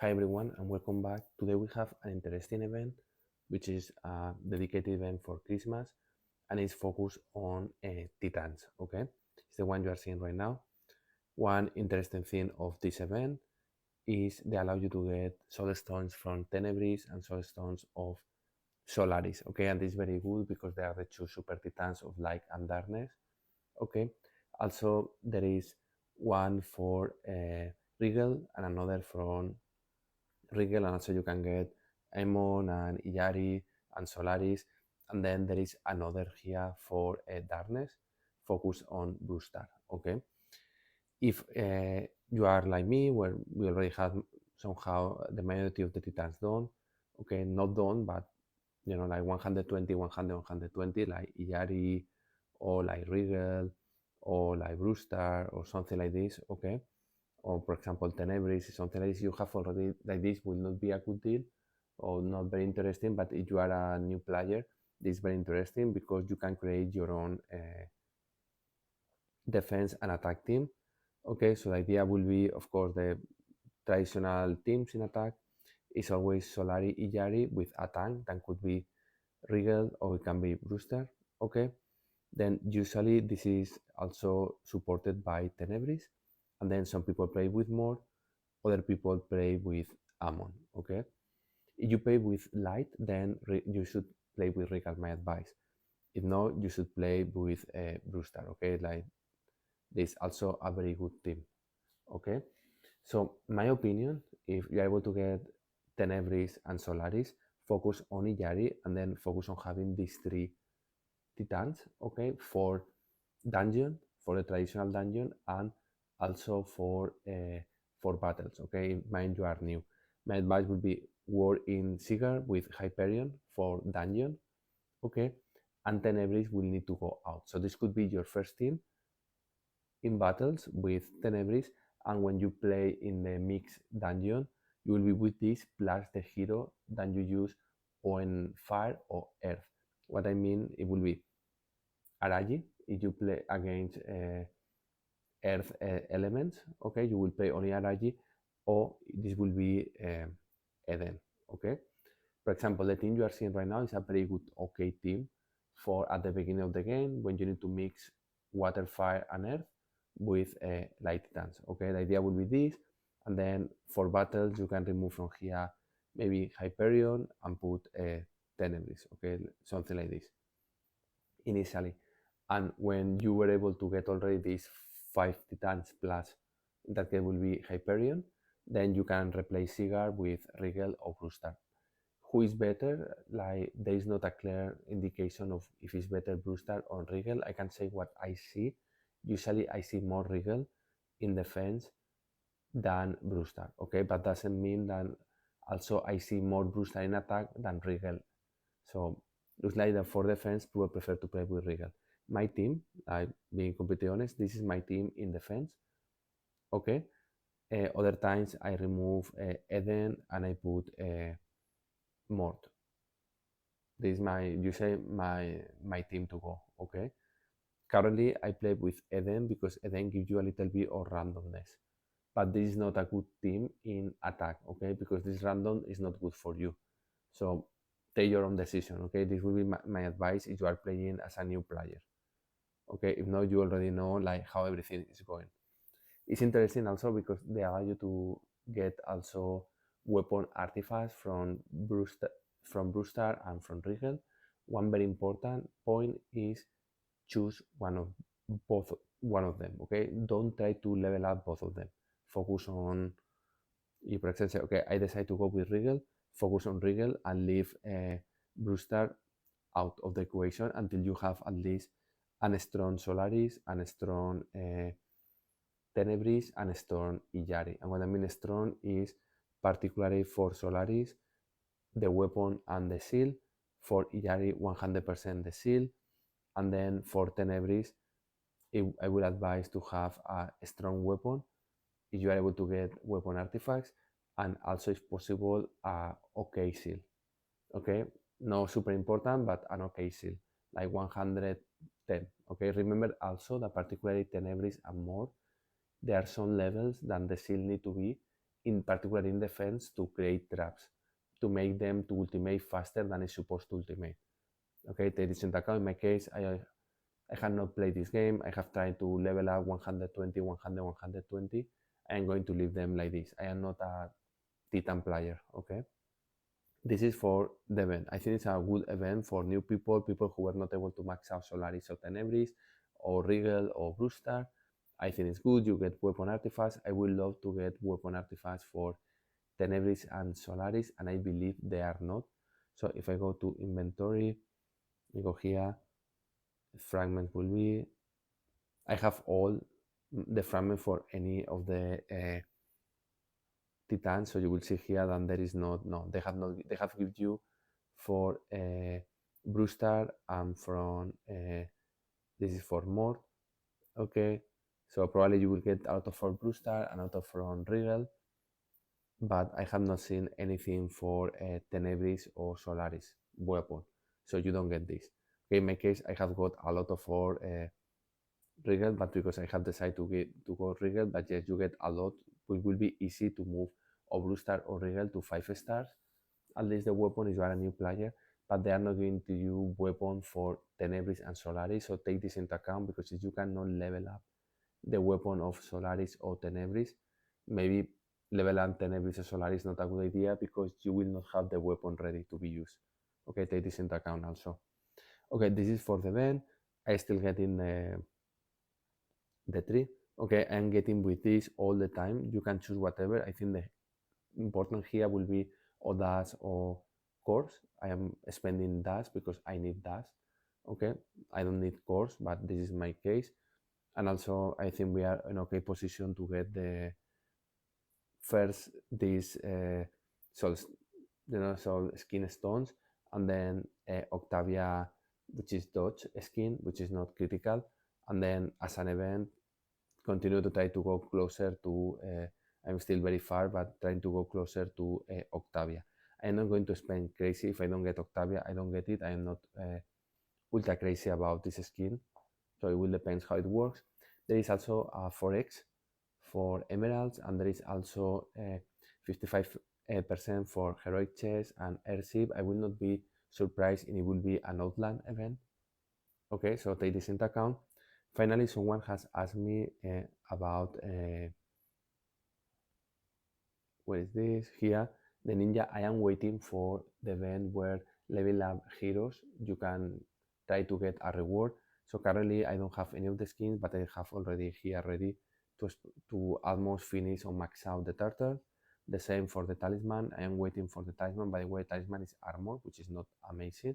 Hi everyone and welcome back. Today we have an interesting event which is a dedicated event for Christmas and it's focused on Titans, okay? It's the one you are seeing right now. One interesting thing of this event is they allow you to get soul stones from Tenebris and soul stones of Solaris, okay? And this is very good because they are the two super Titans of light and darkness, okay? Also, there is one for Regal and another from Rigel, and also you can get Aemon and Iyari and Solaris. And then there is another here for Darkness, focus on Brewstar. Okay, if you are like me, where we already have somehow the majority of the Titans done, okay, not done, but like 120, 100, 120, like Iyari or like Rigel or like Brewstar or something like this, okay, or for example Tenebris, something like this you have already, like this will not be a good deal or not very interesting, but if you are a new player, this is very interesting because you can create your own defense and attack team. Okay, so the idea will be, of course, the traditional teams in attack is always Solari Iyari with a tank that could be Regal or it can be Brewster. Okay, then usually this is also supported by Tenebris, and then some people play with more, other people play with Ammon. Okay, if you play with light, then you should play with Regal, my advice. If not, you should play with Brewster. Okay, like this also a very good team. Okay, so my opinion, if you're able to get Tenebris and Solaris, focus on Iyari and then focus on having these three Titans. Okay, dungeon, for the traditional dungeon, and also for battles. Okay, mind you are new. My advice would be war in Sigar with Hyperion for dungeon. Okay, and Tenebris will need to go out. So this could be your first team in battles with Tenebris, and when you play in the mixed dungeon, you will be with this plus the hero that you use on fire or earth. What I mean, it will be Araji. If you play against earth elements, okay, you will play only Araji, or this will be Eden, okay. For example, the team you are seeing right now is a very good okay team for at the beginning of the game when you need to mix water, fire, and earth with light titans. Okay, the idea will be this, and then for battles you can remove from here maybe Hyperion and put Tenebris. Okay, something like this initially. And when you were able to get already these 5 titans plus, in that case will be Hyperion, then you can replace Sigar with Rigel or Brewster. Who is better? Like there is not a clear indication of if it's better Brewster or Rigel. I can say what I see. Usually I see more Rigel in defense than Brewster. Okay, but doesn't mean that also I see more Brewster in attack than Rigel. So looks like that for defense, people prefer to play with Regal. My team, being completely honest, this is my team in defense. Okay. Other times I remove Eden and I put Mort. This is my usually my team to go. Okay. Currently I play with Eden because Eden gives you a little bit of randomness. But this is not a good team in attack, okay? Because this random is not good for you. So take your own decision, okay? This will be my advice if you are playing as a new player, okay? If not, you already know like how everything is going. It's interesting also because they allow you to get also weapon artifacts from Brewster and from Rigel. One very important point is choose one of them, okay? Don't try to level up both of them. Focus on, if for example, say, okay, I decide to go with Rigel, focus on Rigel and leave Brewster out of the equation until you have at least a strong Solaris and a strong Tenebris and a strong Iyari. And what I mean strong is particularly for Solaris, the weapon and the seal, for Iyari 100% the seal, and then for Tenebris, I would advise to have a strong weapon if you are able to get weapon artifacts, and also if possible a okay seal. Okay, no super important, but an okay seal, like 110. Okay, remember also that particularly Tenebris and more, there are some levels that the seal need to be in particularly in defense, to create traps, to make them to ultimate faster than it's supposed to ultimate. Okay, take this into account. In my case, I have not played this game. I have tried to level up 120, 100, 120. I am going to leave them like this. I am not a Titan player. Okay, this is for the event. I think it's a good event for new people, people who were not able to max out Solaris or Tenebris or Regal or Brewstar. I think it's good. You get weapon artifacts. I would love to get weapon artifacts for Tenebris and Solaris, and I believe they are not. So if I go to inventory, you go here, fragment will be, I have all the fragment for any of the Titans. So you will see here that there is no, they have given you for Brewstar and from, this is for more. Okay, so probably you will get out of for Brewstar and out of from Regal, but I have not seen anything for Tenebris or Solaris weapon, so you don't get this. Okay, in my case, I have got a lot of for Regal, but because I have decided to go Regal, but yes, you get a lot. It will be easy to move or Blue Star or Regal to 5 stars. At least the weapon is you are a new player, but they are not going to use weapon for Tenebris and Solaris. So take this into account, because if you cannot level up the weapon of Solaris or Tenebris, maybe level up Tenebris or Solaris is not a good idea, because you will not have the weapon ready to be used. Okay, take this into account also. Okay, this is for the event. I still getting the tree. Okay, I'm getting with this all the time. You can choose whatever. I think the important here will be or dash or course. I am spending dash because I need dash. Okay, I don't need course, but this is my case. And also, I think we are in okay position to get the first these soul, soul skin stones, and then Octavia, which is dodge skin, which is not critical, and then as an event, continue to try to go closer to. I'm still very far, but trying to go closer to Octavia. I'm not going to spend crazy. If I don't get Octavia, I don't get it. I am not ultra crazy about this skin, so it will depend how it works. There is also a 4x for emeralds, and there is also 55% for heroic chest and airship. I will not be surprised if it will be an outland event. Okay, so take this into account. Finally, someone has asked me about where is this here, the ninja. I am waiting for the event where level up heroes you can try to get a reward. So currently I don't have any of the skins, but I have already here ready to almost finish or max out the turtle. The same for the talisman. I am waiting for the talisman. By the way, talisman is armor, which is not amazing.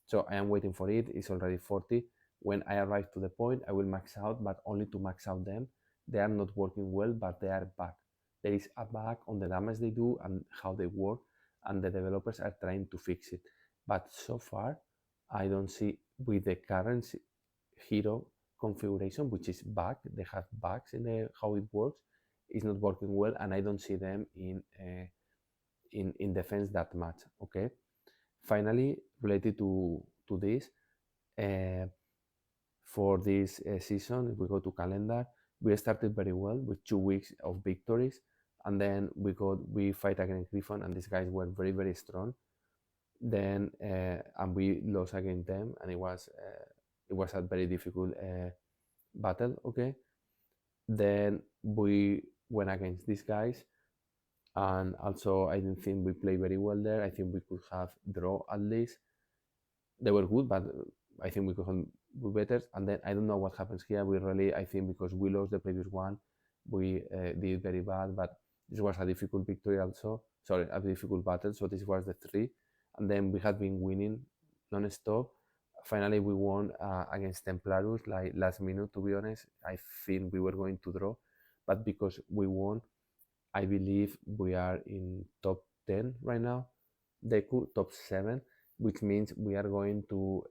So I am waiting for it. It's already 40. When I arrive to the point, I will max out, but only to max out them. They are not working well, but they are back. There is a bug on the damage they do and how they work, and the developers are trying to fix it. But so far, I don't see with the current hero configuration, which is bug. They have bugs in the how it works. It's not working well, and I don't see them in defense that much. Okay. Finally, related to this, uh, for this season, if we go to calendar, we started very well with 2 weeks of victories, and then we fight against Griffon, and these guys were very strong. Then and we lost against them, and it was a very difficult battle. Okay, then we went against these guys, and also I didn't think we played very well there. I think we could have draw at least. They were good, but I think we could have do better. And then I don't know what happens here. We really, I think, because we lost the previous one, we did very bad. But this was a difficult victory also. Sorry, a difficult battle. So this was the three, and then we had been winning non-stop. Finally, we won against Templarus, like last minute. To be honest, I think we were going to draw, but because we won, I believe we are in top 10 right now. Deku top 7, which means we are going to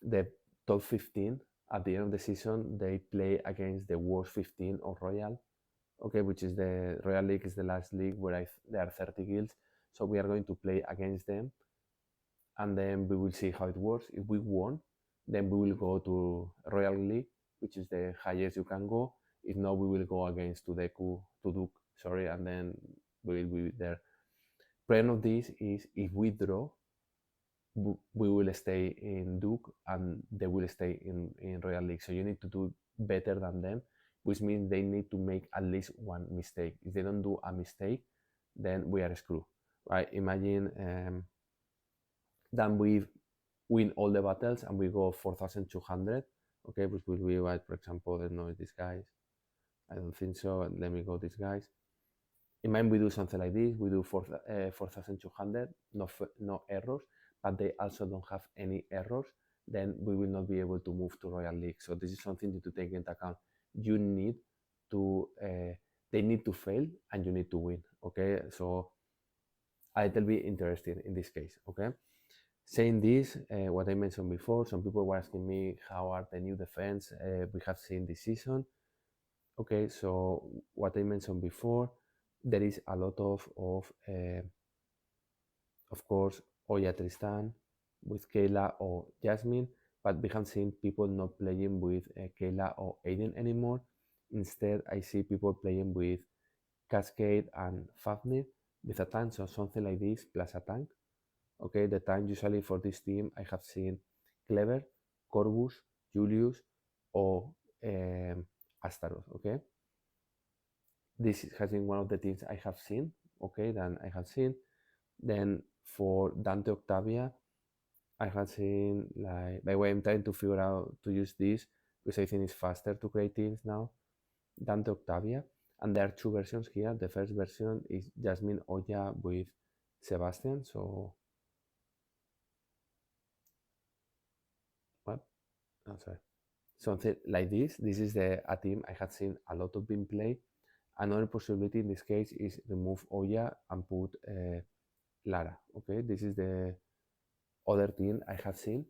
the top 15 at the end of the season. They play against the worst 15 of Royal, okay, which is the Royal League is the last league where there are 30 guilds. So we are going to play against them, and then we will see how it works. If we won, then we will go to Royal League, which is the highest you can go. If not, we will go against to Deku to do sorry, and then we will be there. Problem of this is if we draw, we will stay in Duke and they will stay in Royal League. So you need to do better than them, which means they need to make at least one mistake. If they don't do a mistake, then we are screwed, right? Imagine that we win all the battles and we go 4,200, okay, which will be like, for example, I don't know these guys. I don't think so. Let me go these guys. Imagine we do something like this. We do 4,200, no errors, but they also don't have any errors. Then we will not be able to move to Royal League. So this is something you to take into account. You need to, they need to fail and you need to win. Okay, so a little bit interesting in this case. Okay. Saying this, what I mentioned before, some people were asking me how are the new defense we have seen this season. Okay, so what I mentioned before, there is a lot of course, Oya Tristan with Kayla or Jasmine, but we have seen people not playing with Kayla or Aiden anymore. Instead, I see people playing with Cascade and Fafnir with a tank, so something like this plus a tank. Okay, the tank usually for this team I have seen Clever, Corvus, Julius, or Astaroth. Okay, this has been one of the teams I have seen. Okay, then I have seen. Then for Dante Octavia, I have seen like by the way I'm trying to figure out to use this because I think it's faster to create teams now. Dante Octavia, and there are two versions here. The first version is Jasmine Oya with Sebastian. So what? Oh, sorry. Something like this. This is a team I have seen a lot of being played. Another possibility in this case is remove Oya and put Lara. Okay, this is the other team I have seen.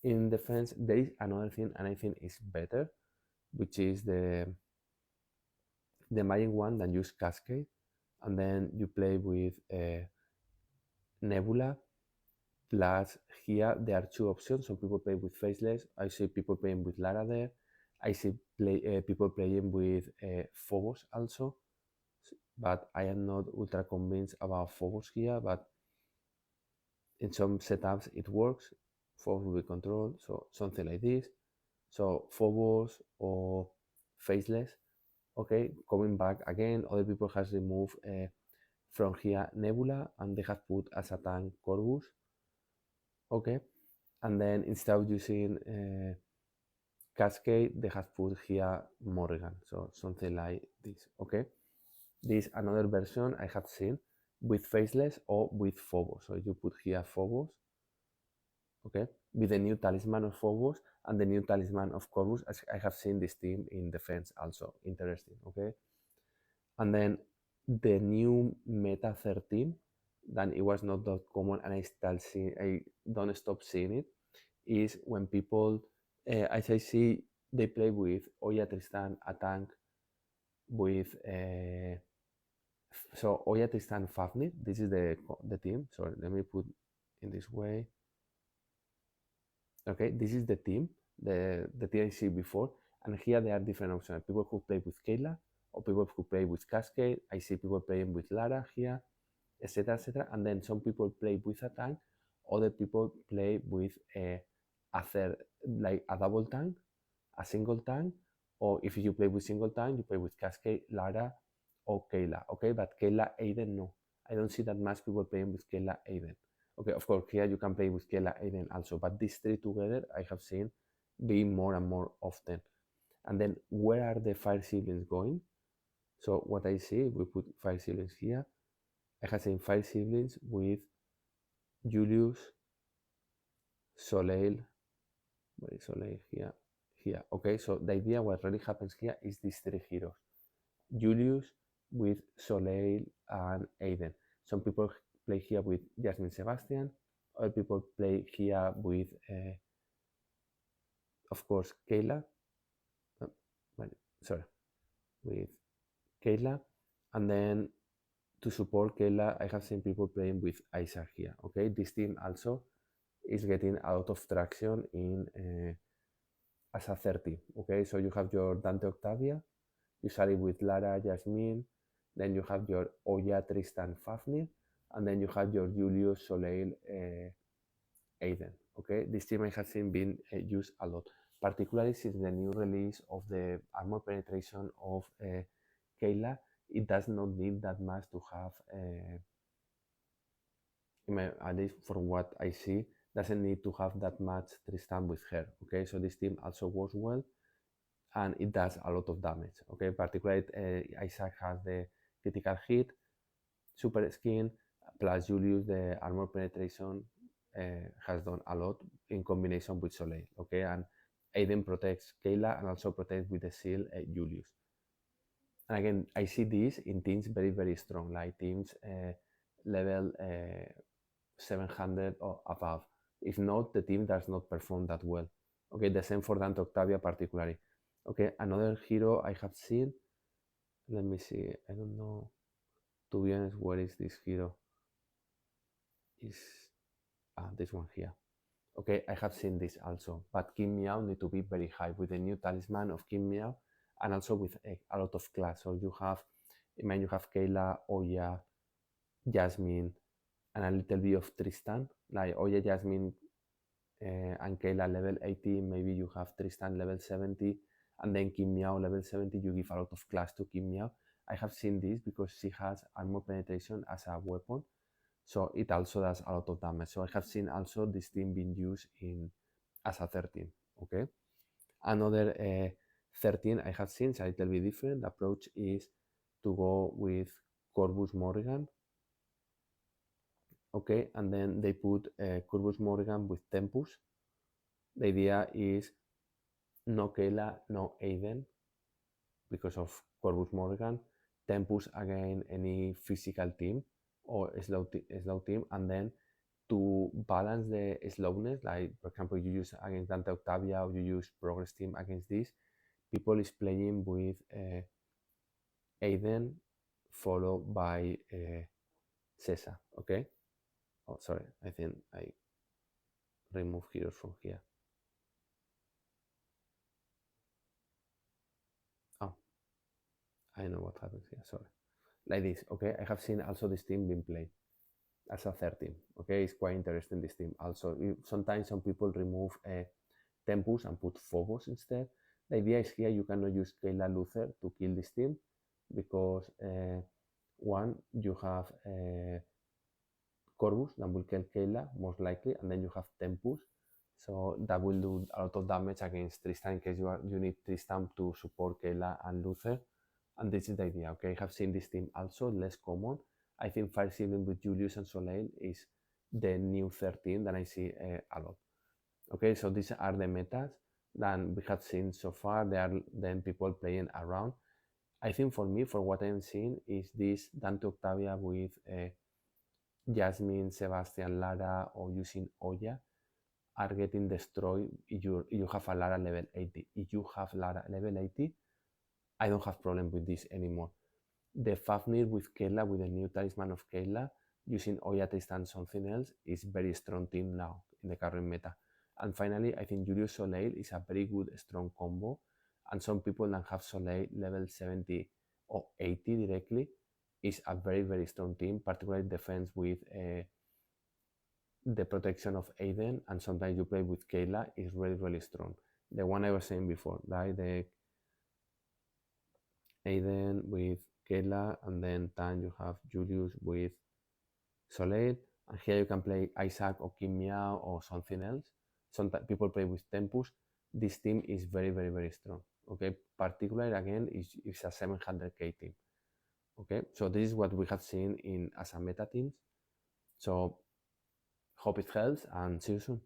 In defense, there is another thing, and I think is better, which is the Magic one that use Cascade, and then you play with Nebula. Plus, here there are two options. Some people play with Faceless. I see people playing with Lara there. I see people playing with Phobos also, but I am not ultra convinced about Phobos here. But in some setups it works. Phobos will be controlled, so something like this. So Phobos or Faceless. Okay, coming back again, other people has removed from here Nebula and they have put as a tank Corvus. Okay, and then instead of using Cascade, they have put here Morrigan, so something like this. Okay, this another version I have seen with Faceless or with Phobos. So you put here Phobos, okay, with the new talisman of Phobos and the new talisman of Corvus. As I have seen this team in defense also. Interesting, okay? And then the new meta 13, then it was not that common and I don't stop seeing it, is when people, as I see, they play with Oya Tristan, a tank with, so Oya Tristan Fafnir, this is the team. Sorry, let me put in this way. Okay, this is the team, the team I see before, and here there are different options. People who play with Kayla, or people who play with Cascade. I see people playing with Lara here, etc., etc. And then some people play with a tank, other people play with a third, like a double tank, a single tank, or if you play with single tank, you play with Cascade, Lara, or Kayla. Okay, but Kayla Aiden, no. I don't see that much people playing with Kayla Aiden. Okay, of course, here you can play with Kayla Aiden also, but these three together I have seen being more and more often. And then where are the fire siblings going? So what I see, we put fire siblings here. I have seen fire siblings with Julius, Soleil, where is Soleil here? Here. Okay, so the idea what really happens here is these three heroes. Julius with Soleil and Aiden. Some people play here with Jasmine Sebastian. Other people play here with, of course, Kayla. Uh, sorry, with Kayla. And then to support Kayla, I have seen people playing with Isaac here. Okay, this team also is getting a lot of traction in as a 30. Okay, so you have your Dante Octavia, usually with Lara, Jasmine, then you have your Oya, Tristan, Fafnir, and then you have your Julius, Soleil, Aiden. Okay, this team I have seen being used a lot, particularly since the new release of the armor penetration of Kayla. It does not need that much to have, at least for what I see, doesn't need to have that much Tristan with her. Okay, so this team also works well and it does a lot of damage. Okay, particularly Isaac has the critical hit, super skin, plus Julius the armor penetration has done a lot in combination with Soleil. Okay, and Aiden protects Kayla and also protects with the seal Julius. And again, I see this in teams very strong, like teams level 700 or above. If not, the team does not perform that well. Okay, the same for Dante Octavia particularly. Okay, another hero I have seen. Let me see. I don't know. To be honest, where is this hero? Is this one here? Okay, I have seen this also. But Kim Miao need to be very high with the new talisman of Kim Miao, and also with a lot of class. So you have, I mean, you have Kayla, Oya, Jasmine, and a little bit of Tristan. Like Oya, Jasmine, and Kayla level 80, maybe you have Tristan level 70, and then Kim Miao level 70, you give a lot of class to Kim Miao. I have seen this because she has armor penetration as a weapon, so it also does a lot of damage. So I have seen also this team being used in as a 13. Okay, another 13 I have seen is a little bit different. The approach is to go with Corvus Morgan. Okay, and then they put Corvus Morgan with Tempus. The idea is no Kayla, no Aiden because of Corvus Morgan. Tempus again any physical team or slow team, and then to balance the slowness, like for example, you use against Dante Octavia or you use Progress team against this, people is playing with Aiden followed by Cesar. Okay. Oh, sorry. I think I remove heroes from here. Oh, I know what happens here. Sorry. Like this. Okay. I have seen also this team being played as a 13. Okay, it's quite interesting this team. Also, sometimes some people remove Tempus and put Phobos instead. The idea is here you cannot use Kayla Luther to kill this team because one, you have Corvus that will kill Kayla most likely, and then you have Tempus, so that will do a lot of damage against Tristan in case you need Tristan to support Kayla and Luther. And this is the idea. Okay, I have seen this team also less common. I think Fire Sibling with Julius and Soleil is the new 13 that I see a lot. Okay, so these are the metas that we have seen so far. There are then people playing around. I think for me, for what I'm seeing, is this Dante Octavia with Jasmine, Sebastian, Lara, or using Oya are getting destroyed if you have a Lara level 80. If you have Lara level 80, I don't have problem with this anymore. The Fafnir with Kayla, with the new talisman of Kayla, using Oya Tristan something else, is very strong team now in the current meta. And finally, I think Julius Soleil is a very good strong combo. And some people that have Soleil level 70 or 80 directly is a very strong team, particularly defense with the protection of Aiden. And sometimes you play with Kayla is really strong. The one I was saying before, right? The Aiden with Kayla, and then Tan you have Julius with Soleil, and here you can play Isaac or Kim Miao or something else. Sometimes people play with Tempus. This team is very strong. Okay, particularly again is a 700k team. Okay, so this is what we have seen in as a meta teams. So hope it helps and see you soon.